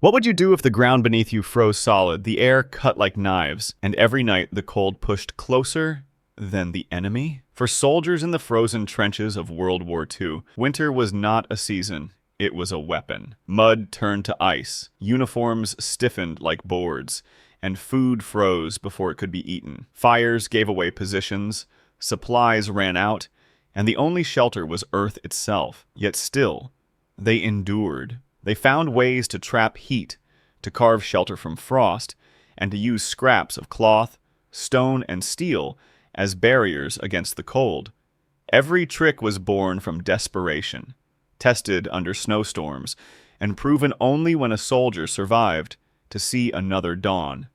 What would you do if the ground beneath you froze solid, the air cut like knives, and every night the cold pushed closer than the enemy? For soldiers in the frozen trenches of World War II, winter was not a season, it was a weapon. Mud turned to ice, uniforms stiffened like boards, and food froze before it could be eaten. Fires gave away positions, supplies ran out, and the only shelter was Earth itself. Yet still, they endured. They found ways to trap heat, to carve shelter from frost, and to use scraps of cloth, stone, and steel as barriers against the cold. Every trick was born from desperation, tested under snowstorms, and proven only when a soldier survived to see another dawn.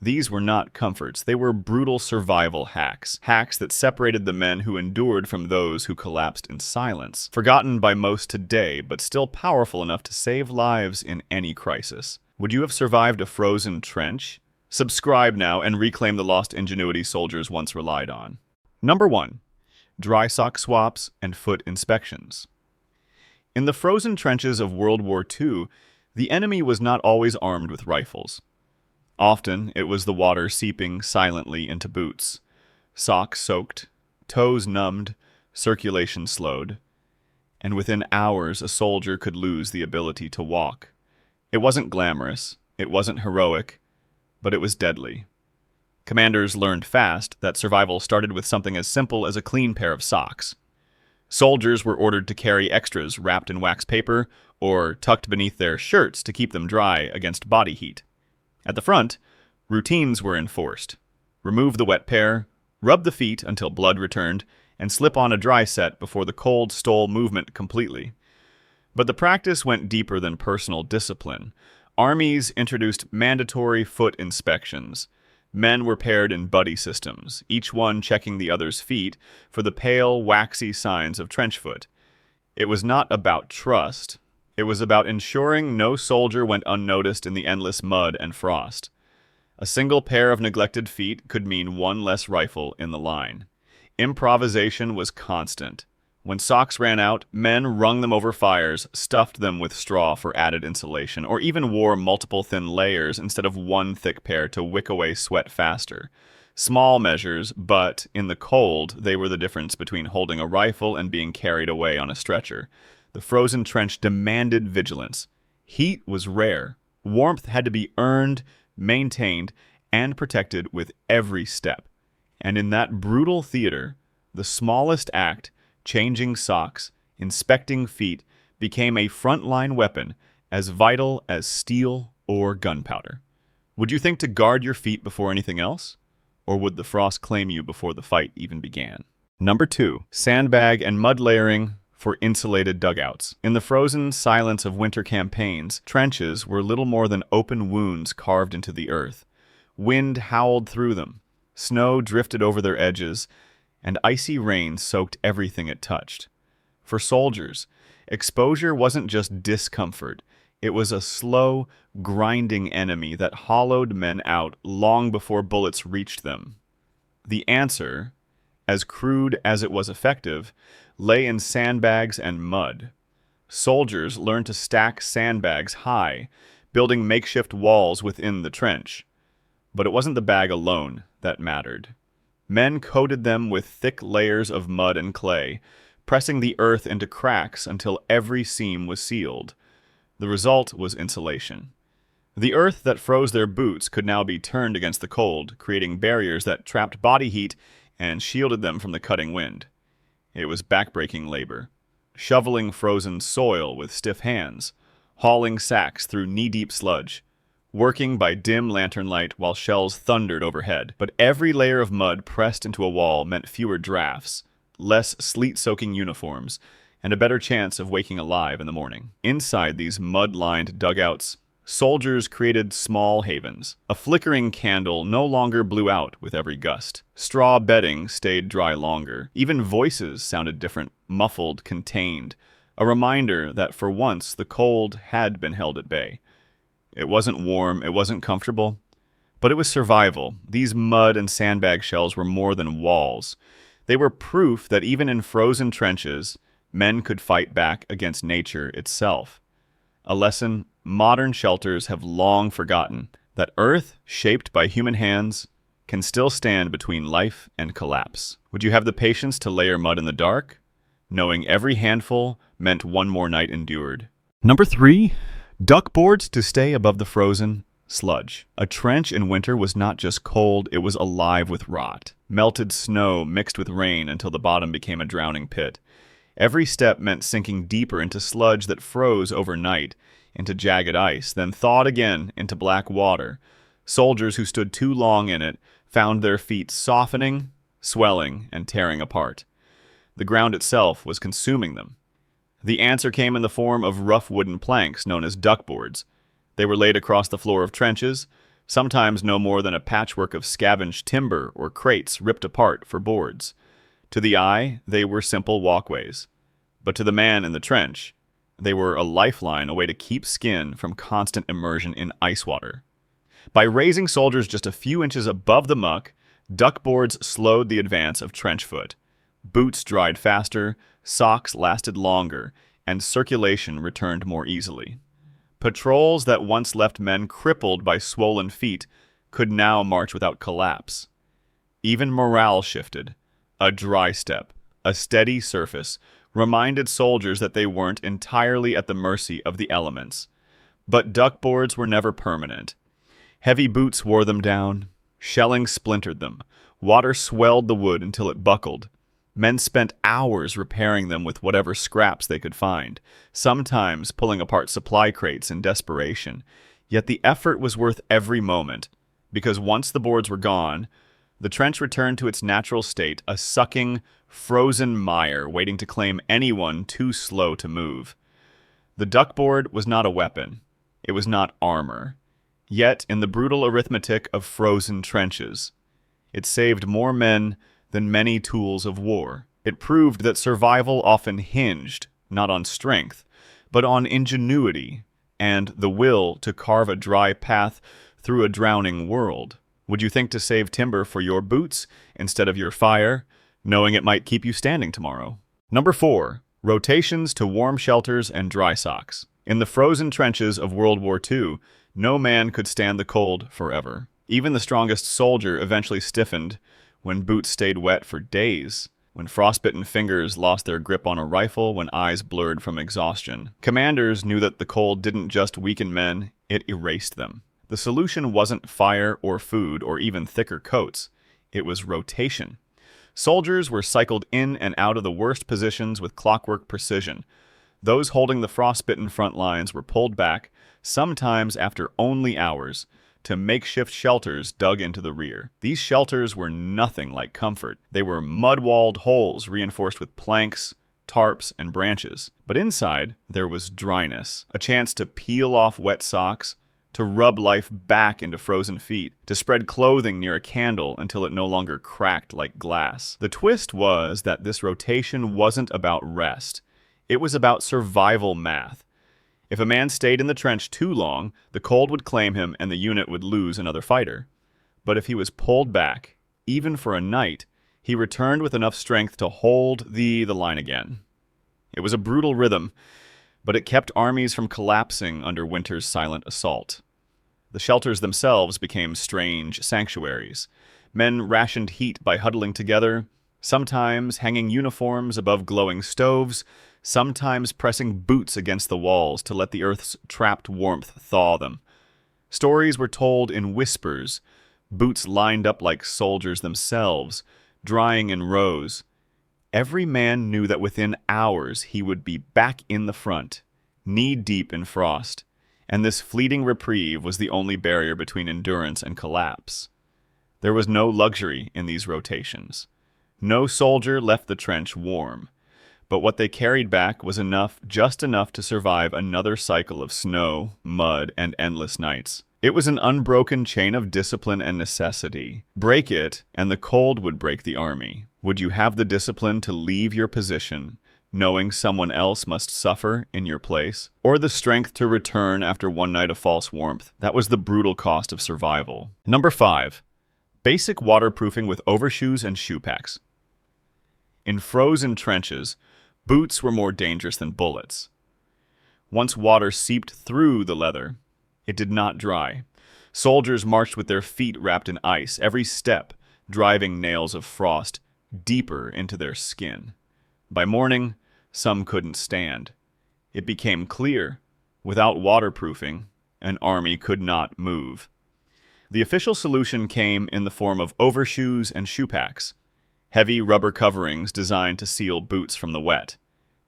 These were not comforts, they were brutal survival hacks. Hacks that separated the men who endured from those who collapsed in silence. Forgotten by most today, but still powerful enough to save lives in any crisis. Would you have survived a frozen trench? Subscribe now and reclaim the lost ingenuity soldiers once relied on. Number 1. Dry sock swaps and foot inspections. In the frozen trenches of World War II, the enemy was not always armed with rifles. Often, it was the water seeping silently into boots. Socks soaked, toes numbed, circulation slowed. And within hours, a soldier could lose the ability to walk. It wasn't glamorous, it wasn't heroic, but it was deadly. Commanders learned fast that survival started with something as simple as a clean pair of socks. Soldiers were ordered to carry extras wrapped in wax paper or tucked beneath their shirts to keep them dry against body heat. At the front, routines were enforced. Remove the wet pair, rub the feet until blood returned, and slip on a dry set before the cold stole movement completely. But the practice went deeper than personal discipline. Armies introduced mandatory foot inspections. Men were paired in buddy systems, each one checking the other's feet for the pale, waxy signs of trench foot. It was not about trust. It was about ensuring no soldier went unnoticed in the endless mud and frost. A single pair of neglected feet could mean one less rifle in the line. Improvisation was constant. When socks ran out, men wrung them over fires, stuffed them with straw for added insulation, or even wore multiple thin layers instead of one thick pair to wick away sweat faster. Small measures, but in the cold, they were the difference between holding a rifle and being carried away on a stretcher. The frozen trench demanded vigilance. Heat was rare. Warmth had to be earned, maintained, and protected with every step. And in that brutal theater, the smallest act, changing socks, inspecting feet, became a frontline weapon as vital as steel or gunpowder. Would you think to guard your feet before anything else? Or would the frost claim you before the fight even began? Number 2. Sandbag and mud layering for insulated dugouts. In the frozen silence of winter campaigns, trenches were little more than open wounds carved into the earth. Wind howled through them, snow drifted over their edges, and icy rain soaked everything it touched. For soldiers, exposure wasn't just discomfort, it was a slow, grinding enemy that hollowed men out long before bullets reached them. The answer, as crude as it was effective, lay in sandbags and mud. Soldiers learned to stack sandbags high, building makeshift walls within the trench. But it wasn't the bag alone that mattered. Men coated them with thick layers of mud and clay, pressing the earth into cracks until every seam was sealed. The result was insulation. The earth that froze their boots could now be turned against the cold, creating barriers that trapped body heat and shielded them from the cutting wind. It was backbreaking labor, shoveling frozen soil with stiff hands, hauling sacks through knee-deep sludge, working by dim lantern light while shells thundered overhead. But every layer of mud pressed into a wall meant fewer drafts, less sleet-soaking uniforms, and a better chance of waking alive in the morning. Inside these mud-lined dugouts, soldiers created small havens. A flickering candle no longer blew out with every gust. Straw bedding stayed dry longer. Even voices sounded different, muffled, contained, a reminder that for once the cold had been held at bay. It wasn't warm, it wasn't comfortable, but it was survival. These mud and sandbag shells were more than walls. They were proof that even in frozen trenches, men could fight back against nature itself. A lesson modern shelters have long forgotten that Earth, shaped by human hands, can still stand between life and collapse. Would you have the patience to layer mud in the dark, knowing every handful meant one more night endured? Number 3. Duck boards to stay above the frozen sludge. A trench in winter was not just cold, it was alive with rot. Melted snow mixed with rain until the bottom became a drowning pit. Every step meant sinking deeper into sludge that froze overnight, into jagged ice, then thawed again into black water. Soldiers who stood too long in it found their feet softening, swelling, and tearing apart. The ground itself was consuming them. The answer came in the form of rough wooden planks known as duckboards. They were laid across the floor of trenches, sometimes no more than a patchwork of scavenged timber or crates ripped apart for boards. To the eye, they were simple walkways. But to the man in the trench, they were a lifeline, a way to keep skin from constant immersion in ice water. By raising soldiers just a few inches above the muck, duckboards slowed the advance of trench foot. Boots dried faster, socks lasted longer, and circulation returned more easily. Patrols that once left men crippled by swollen feet could now march without collapse. Even morale shifted. A dry step, a steady surface, reminded soldiers that they weren't entirely at the mercy of the elements. But duckboards were never permanent. Heavy boots wore them down. Shelling splintered them. Water swelled the wood until it buckled. Men spent hours repairing them with whatever scraps they could find, sometimes pulling apart supply crates in desperation. Yet the effort was worth every moment, because once the boards were gone, the trench returned to its natural state, a sucking, frozen mire waiting to claim anyone too slow to move. The duckboard was not a weapon. It was not armor. Yet, in the brutal arithmetic of frozen trenches, it saved more men than many tools of war. It proved that survival often hinged, not on strength, but on ingenuity and the will to carve a dry path through a drowning world. Would you think to save timber for your boots instead of your fire, knowing it might keep you standing tomorrow? Number 4. Rotations to warm shelters and dry socks. In the frozen trenches of World War II, no man could stand the cold forever. Even the strongest soldier eventually stiffened when boots stayed wet for days, when frostbitten fingers lost their grip on a rifle, when eyes blurred from exhaustion. Commanders knew that the cold didn't just weaken men, it erased them. The solution wasn't fire or food or even thicker coats. It was rotation. Soldiers were cycled in and out of the worst positions with clockwork precision. Those holding the frostbitten front lines were pulled back, sometimes after only hours, to makeshift shelters dug into the rear. These shelters were nothing like comfort. They were mud-walled holes reinforced with planks, tarps, and branches. But inside, there was dryness, a chance to peel off wet socks, to rub life back into frozen feet, to spread clothing near a candle until it no longer cracked like glass. The twist was that this rotation wasn't about rest. It was about survival math. If a man stayed in the trench too long, the cold would claim him and the unit would lose another fighter. But if he was pulled back, even for a night, he returned with enough strength to hold the line again. It was a brutal rhythm, but it kept armies from collapsing under winter's silent assault. The shelters themselves became strange sanctuaries. Men rationed heat by huddling together, sometimes hanging uniforms above glowing stoves, sometimes pressing boots against the walls to let the earth's trapped warmth thaw them. Stories were told in whispers, boots lined up like soldiers themselves, drying in rows. Every man knew that within hours he would be back in the front, knee-deep in frost, and this fleeting reprieve was the only barrier between endurance and collapse. There was no luxury in these rotations. No soldier left the trench warm. But what they carried back was enough, just enough to survive another cycle of snow, mud, and endless nights. It was an unbroken chain of discipline and necessity. Break it, and the cold would break the army. Would you have the discipline to leave your position, knowing someone else must suffer in your place? Or the strength to return after one night of false warmth? That was the brutal cost of survival. Number 5. Basic waterproofing with overshoes and shoe packs. In frozen trenches, boots were more dangerous than bullets. Once water seeped through the leather, it did not dry. Soldiers marched with their feet wrapped in ice, every step driving nails of frost deeper into their skin. By morning, some couldn't stand. It became clear, without waterproofing, an army could not move. The official solution came in the form of overshoes and shoe packs, heavy rubber coverings designed to seal boots from the wet.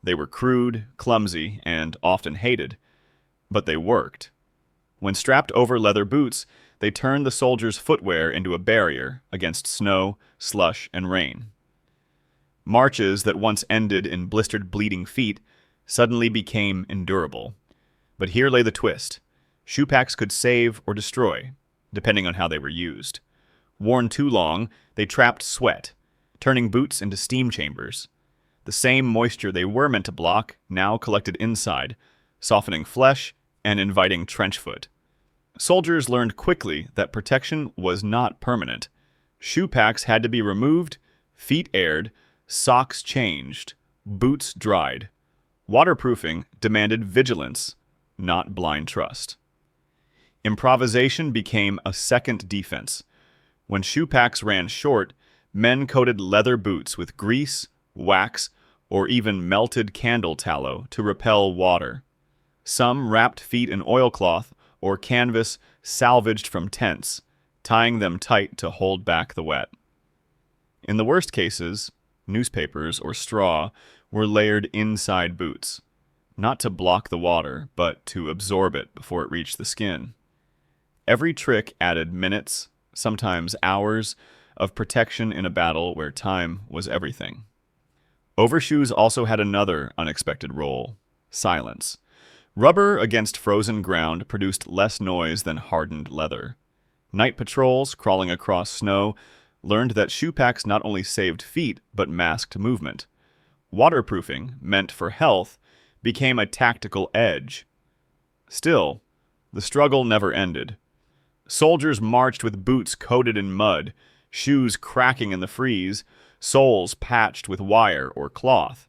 They were crude, clumsy, and often hated, but they worked. When strapped over leather boots, they turned the soldiers' footwear into a barrier against snow, slush, and rain. Marches that once ended in blistered, bleeding feet suddenly became endurable. But here lay the twist. Shoe packs could save or destroy, depending on how they were used. Worn too long, they trapped sweat, turning boots into steam chambers. The same moisture they were meant to block now collected inside, softening flesh and inviting trench foot. Soldiers learned quickly that protection was not permanent. Shoe packs had to be removed, feet aired, socks changed, boots dried. Waterproofing demanded vigilance, not blind trust. Improvisation became a second defense. When shoe packs ran short, men coated leather boots with grease, wax, or even melted candle tallow to repel water. Some wrapped feet in oilcloth or canvas salvaged from tents, tying them tight to hold back the wet. In the worst cases, newspapers or straw were layered inside boots, not to block the water, but to absorb it before it reached the skin. Every trick added minutes, sometimes hours, of protection in a battle where time was everything. Overshoes also had another unexpected role: silence. Rubber against frozen ground produced less noise than hardened leather. Night patrols, crawling across snow, learned that shoe packs not only saved feet, but masked movement. Waterproofing, meant for health, became a tactical edge. Still, the struggle never ended. Soldiers marched with boots coated in mud, shoes cracking in the freeze, soles patched with wire or cloth.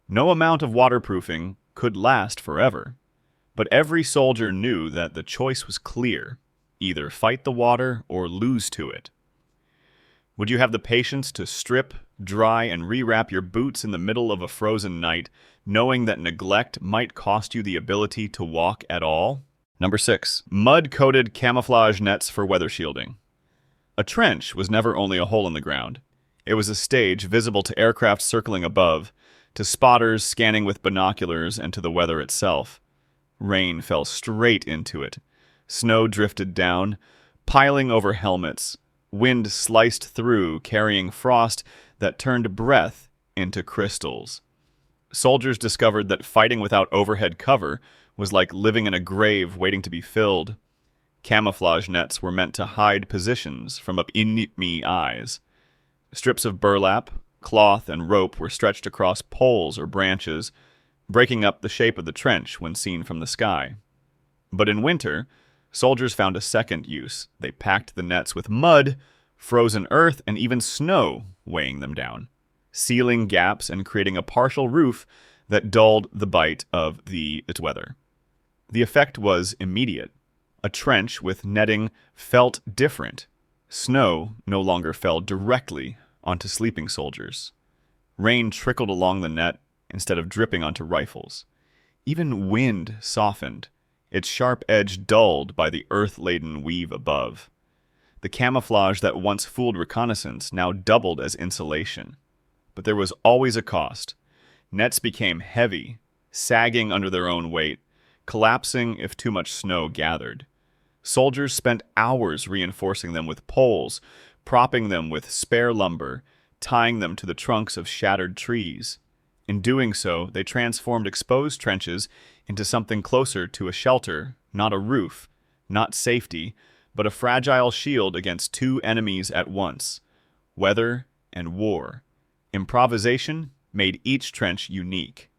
No amount of waterproofing could last forever, but every soldier knew that the choice was clear: either fight the water or lose to it. Would you have the patience to strip, dry, and rewrap your boots in the middle of a frozen night, knowing that neglect might cost you the ability to walk at all? Number 6. Mud-coated camouflage nets for weather shielding. A trench was never only a hole in the ground. It was a stage visible to aircraft circling above, to spotters scanning with binoculars, and to the weather itself. Rain fell straight into it. Snow drifted down, piling over helmets. Wind sliced through, carrying frost that turned breath into crystals. Soldiers discovered that fighting without overhead cover was like living in a grave waiting to be filled. Camouflage nets were meant to hide positions from enemy eyes. Strips of burlap, cloth, and rope were stretched across poles or branches, breaking up the shape of the trench when seen from the sky. But in winter, soldiers found a second use. They packed the nets with mud, frozen earth, and even snow weighing them down, sealing gaps and creating a partial roof that dulled the bite of the weather. The effect was immediate. A trench with netting felt different. Snow no longer fell directly onto sleeping soldiers. Rain trickled along the net instead of dripping onto rifles. Even wind softened, its sharp edge dulled by the earth-laden weave above. The camouflage that once fooled reconnaissance now doubled as insulation. But there was always a cost. Nets became heavy, sagging under their own weight, collapsing if too much snow gathered. Soldiers spent hours reinforcing them with poles, propping them with spare lumber, tying them to the trunks of shattered trees. In doing so, they transformed exposed trenches into something closer to a shelter, not a roof, not safety, but a fragile shield against two enemies at once: weather and war. Improvisation made each trench unique.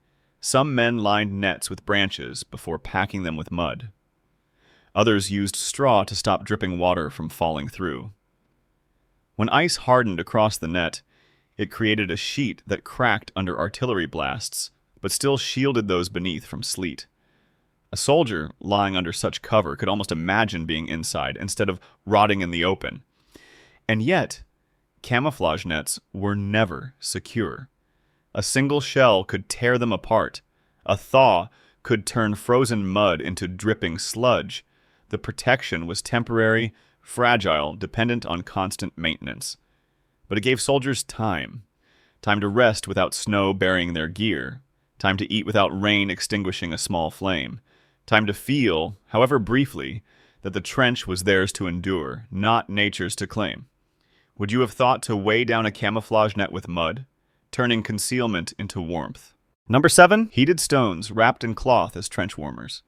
Some men lined nets with branches before packing them with mud. Others used straw to stop dripping water from falling through. When ice hardened across the net, it created a sheet that cracked under artillery blasts, but still shielded those beneath from sleet. A soldier lying under such cover could almost imagine being inside instead of rotting in the open. And yet, camouflage nets were never secure. A single shell could tear them apart. A thaw could turn frozen mud into dripping sludge. The protection was temporary, fragile, dependent on constant maintenance. But it gave soldiers time. Time to rest without snow burying their gear. Time to eat without rain extinguishing a small flame. Time to feel, however briefly, that the trench was theirs to endure, not nature's to claim. Would you have thought to weigh down a camouflage net with mud, turning concealment into warmth? Number 7, heated stones wrapped in cloth as trench warmers.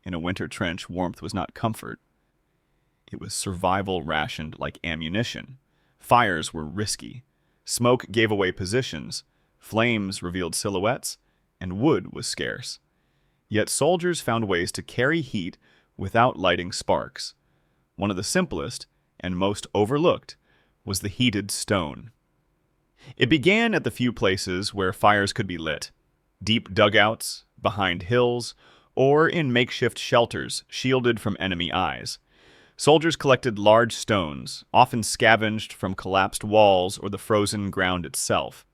In a winter trench, warmth was not comfort. It was survival rationed like ammunition. Fires were risky. Smoke gave away positions. Flames revealed silhouettes, and wood was scarce. Yet soldiers found ways to carry heat without lighting sparks. One of the simplest and most overlooked was the heated stone. It began at the few places where fires could be lit: deep dugouts, behind hills, or in makeshift shelters shielded from enemy eyes. Soldiers collected large stones, often scavenged from collapsed walls or the frozen ground itself.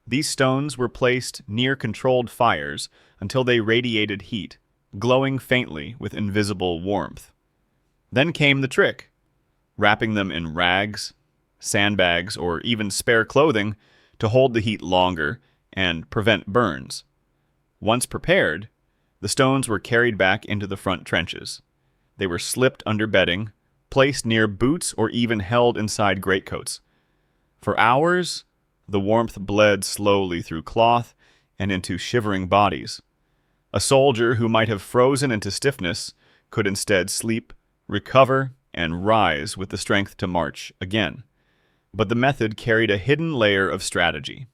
These stones were placed near controlled fires until they radiated heat, glowing faintly with invisible warmth. Then came the trick: wrapping them in rags, sandbags, or even spare clothing to hold the heat longer and prevent burns. Once prepared, the stones were carried back into the front trenches. They were slipped under bedding, placed near boots, or even held inside greatcoats. For hours, the warmth bled slowly through cloth and into shivering bodies. A soldier who might have frozen into stiffness could instead sleep, recover, and rise with the strength to march again. But the method carried a hidden layer of strategy.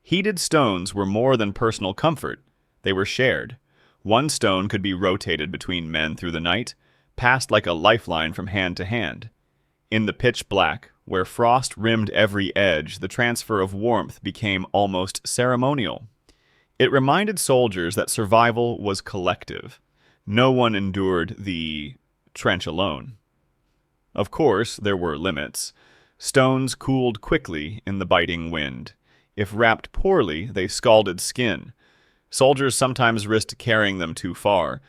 Heated stones were more than personal comfort. They were shared. One stone could be rotated between men through the night, passed like a lifeline from hand to hand. In the pitch black, where frost rimmed every edge, the transfer of warmth became almost ceremonial. It reminded soldiers that survival was collective. No one endured the trench alone. Of course, there were limits. Stones cooled quickly in the biting wind. If wrapped poorly, they scalded skin. Soldiers sometimes risked carrying them too far.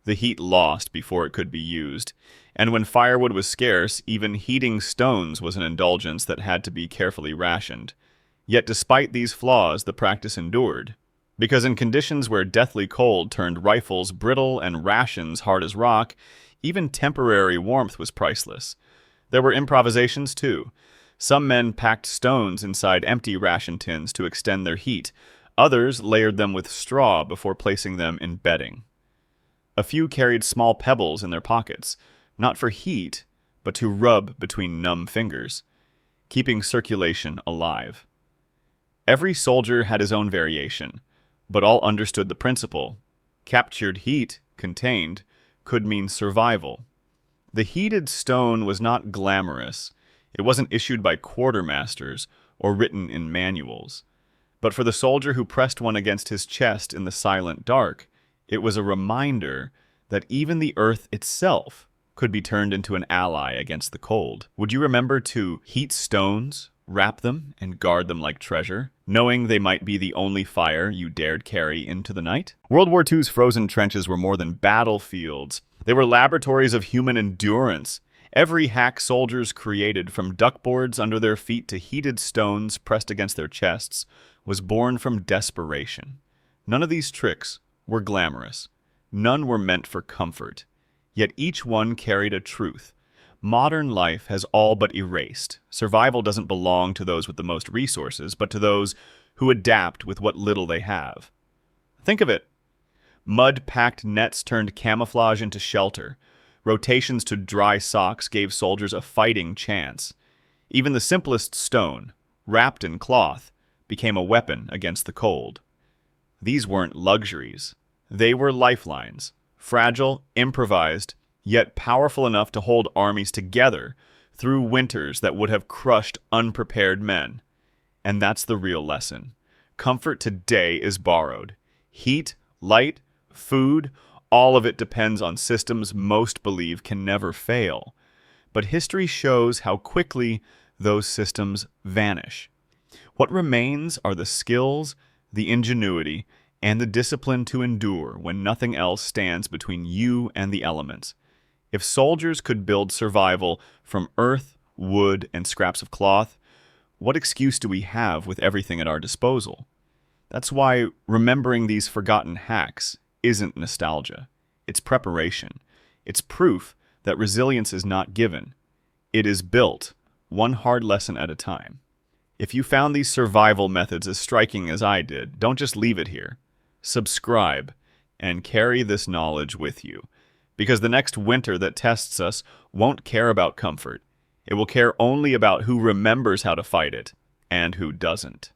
The heat lost before it could be used. And when firewood was scarce, even heating stones was an indulgence that had to be carefully rationed. Yet despite these flaws, the practice endured. Because in conditions where deathly cold turned rifles brittle and rations hard as rock, even temporary warmth was priceless. There were improvisations, too. Some men packed stones inside empty ration tins to extend their heat. Others layered them with straw before placing them in bedding. A few carried small pebbles in their pockets, not for heat, but to rub between numb fingers, keeping circulation alive. Every soldier had his own variation, but all understood the principle. Captured heat, contained, could mean survival. The heated stone was not glamorous. It wasn't issued by quartermasters or written in manuals. But for the soldier who pressed one against his chest in the silent dark, it was a reminder that even the earth itself could be turned into an ally against the cold. Would you remember to heat stones, wrap them, and guard them like treasure, knowing they might be the only fire you dared carry into the night? World War II's frozen trenches were more than battlefields. They were laboratories of human endurance. Every hack soldiers created, from duckboards under their feet to heated stones pressed against their chests, was born from desperation. None of these tricks were glamorous. None were meant for comfort. Yet each one carried a truth. Modern life has all but erased. Survival doesn't belong to those with the most resources, but to those who adapt with what little they have. Think of it. Mud-packed nets turned camouflage into shelter. Rotations to dry socks gave soldiers a fighting chance. Even the simplest stone, wrapped in cloth, became a weapon against the cold. These weren't luxuries. They were lifelines, fragile, improvised, yet powerful enough to hold armies together through winters that would have crushed unprepared men. And that's the real lesson. Comfort today is borrowed. Heat, light, food, all of it depends on systems most believe can never fail. But history shows how quickly those systems vanish. What remains are the skills, the ingenuity, and the discipline to endure when nothing else stands between you and the elements. If soldiers could build survival from earth, wood, and scraps of cloth, what excuse do we have with everything at our disposal? That's why remembering these forgotten hacks isn't nostalgia. It's preparation. It's proof that resilience is not given. It is built, one hard lesson at a time. If you found these survival methods as striking as I did, don't just leave it here. Subscribe and carry this knowledge with you. Because the next winter that tests us won't care about comfort. It will care only about who remembers how to fight it and who doesn't.